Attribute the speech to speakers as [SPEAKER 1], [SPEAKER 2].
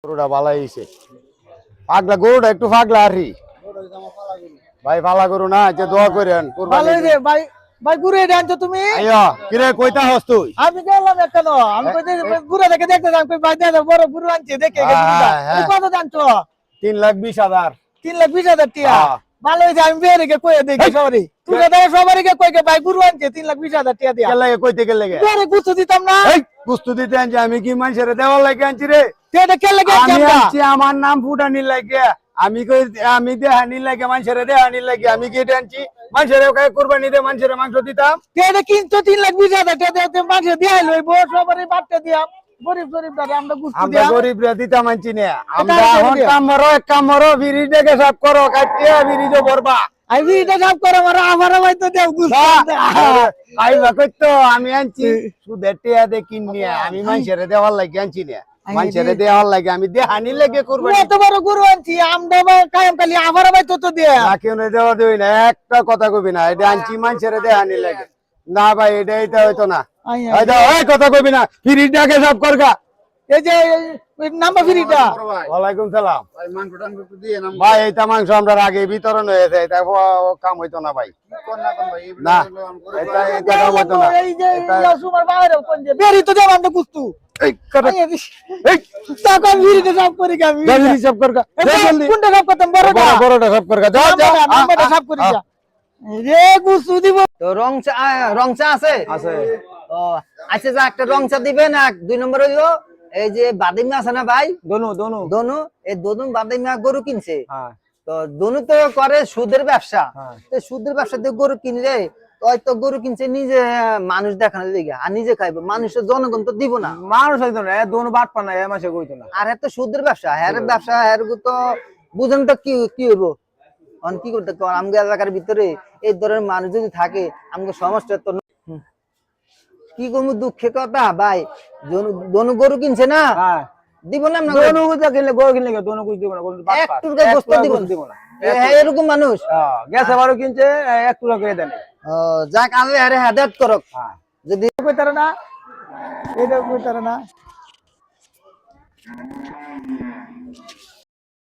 [SPEAKER 1] গরুটা ভালাই হইছে। পাগলা গরুটা একটু পাগলা আরি ভাই, পালা গরু না, যে দোয়া করেন
[SPEAKER 2] ভালো রে ভাই। ভাই ঘুরে আনছো তুমি?
[SPEAKER 1] আইয়া কিরে কইতা হস তুই?
[SPEAKER 2] আমি গেলাম কেন? আমি কইতে ঘুরে দেখে দেখতে যাম, কই ভাই দাদা বড় গরু আনছে দেখে গরুটা। কত জানছো?
[SPEAKER 1] 3,20,000।
[SPEAKER 2] 3,20,000 টাকা। ভালো হইছে, আমি বের গে কই দেখি সবারই। তুই দাদা সবারই গে কই গে ভাই গরু আনছে 3,20,000 টাকা দিয়া।
[SPEAKER 1] কে লাগে কইতে কে লাগে?
[SPEAKER 2] বেরে গুছ দিতাম না।
[SPEAKER 1] এই গুস্তু দিতে আনছি আমি, কি মানুষের দেওয়ার লাগে আনছি রে?
[SPEAKER 2] তেটা কে লাগে
[SPEAKER 1] আমি
[SPEAKER 2] আমরা?
[SPEAKER 1] আনছি আমার নাম ফুটানি লাগে। আমি কই আমি দেহানি লাগে, মানুষের দেহানি লাগে। আমি কি এটা আনছি মানুষের কাছে কুরবানি দে মানুষের মাংস দিতাম?
[SPEAKER 2] তেটা কিন্তু 3,20,000 টাকা দিয়ে মাঝে দিয়া লইব সবারই বাটতে দিয়াম। গরিব গরিব দাদা আমরা গুছ
[SPEAKER 1] আমরা
[SPEAKER 2] দিয়াম।
[SPEAKER 1] গরিব রে দিতাম আনছি না। আমরা
[SPEAKER 2] এটা
[SPEAKER 1] এখন
[SPEAKER 2] দিয়া।
[SPEAKER 1] কামরো এক কামরো বিড়ি দেখে সব করো কাটিয়া বিড়ি তো ভরবা।
[SPEAKER 2] আমি এটা সব করে আমার ভাই তো দেও গুছ।
[SPEAKER 1] আইবা কইতো আমি আনছি সুদের টিয়া দে কিনিয়া, আমি মানুষের দেওয়ার লাগে আনছি না। মানুষের দেওয়ার লাগে আমি দেহানি লাগে কুরবানি।
[SPEAKER 2] এত বড় গরু আনছি আমরা কায়াম খালি আমার ভাই তো দেয়া।
[SPEAKER 1] না কেউ দেওয়া দেই না, একটা কথা কবি না। এটা আনছি মানুষের দেহানি লাগে না ভাই, এটা হইতো না। এই কথা কবি না, ফিরিটাকে সব করগা।
[SPEAKER 2] এই যে নাম্বার ফ্রিটা।
[SPEAKER 1] ওয়ালাইকুম সালাম ভাই, মাংস টাংস একটু দিয়ে না ভাই। এইটা মাংস আমরা আগে বিতরণ হয়েছে, এটা কাম হইতো না ভাই। না এটা এটা কাম হইতো না।
[SPEAKER 2] এই যে সুমার বাইরে কোন যে বেরি তো দেব আমরা গুস্তু।
[SPEAKER 1] এই কথা
[SPEAKER 2] এই টাকা ফ্রিতে সব করি আমি।
[SPEAKER 1] জলদি সব করগা, জলদি
[SPEAKER 2] কোনটা সব করতাম? বড়টা
[SPEAKER 1] বড়টা সব করগা, যা যা
[SPEAKER 2] নাম্বারটা সব করি যা। রে গুস্তু দিব
[SPEAKER 3] তো রংচা আছে
[SPEAKER 1] আছে।
[SPEAKER 3] ও আচ্ছা, যা একটা রংচা দিবেন। এক 2 নম্বর হইলো এই যে বাদিমা আছে না ভাই,
[SPEAKER 1] দোনো দোনো
[SPEAKER 3] দনু, এই দনু বাদিমা গরু কিনছে।
[SPEAKER 1] হ্যাঁ
[SPEAKER 3] তো দনু তো করে সুদের ব্যবসা।
[SPEAKER 1] হ্যাঁ।
[SPEAKER 3] তো সুদের ব্যবসা দিয়ে গরু কিনলে হয়তো গরু কিনছে নিজে মানুষ দেখানোর দিকে, আর নিজে খাইবো, মানুষের জনগণ তো দিব না।
[SPEAKER 1] মানুষ হইতো না, দোনো বাট পানা এ মাসে কইতো না।
[SPEAKER 3] আর এত সুদের ব্যবসা, ব্যবসা তো বুঝেন তো কি কি হইব। কি করতে আমাদের এলাকার ভিতরে এই ধরনের মানুষ যদি থাকে, আমাকে সমস্যা তো কি করবো। দুঃখের কথা ভাই, দনু গরু কিনছে না, দিব না।
[SPEAKER 1] দোনো কুজা কিনলে গরু কিনলে দোনো কুজ দিব না, কোন বাট পাস
[SPEAKER 3] একটু গোশত দিব না। এরকম মানুষ
[SPEAKER 1] গ্যাস আবারও কিনছে, এক টুকরা করে দেন।
[SPEAKER 3] যাক আল্লাহ আরে হেদায়েত করুক। যদি
[SPEAKER 2] কইতারে না, এটা কইতারে না।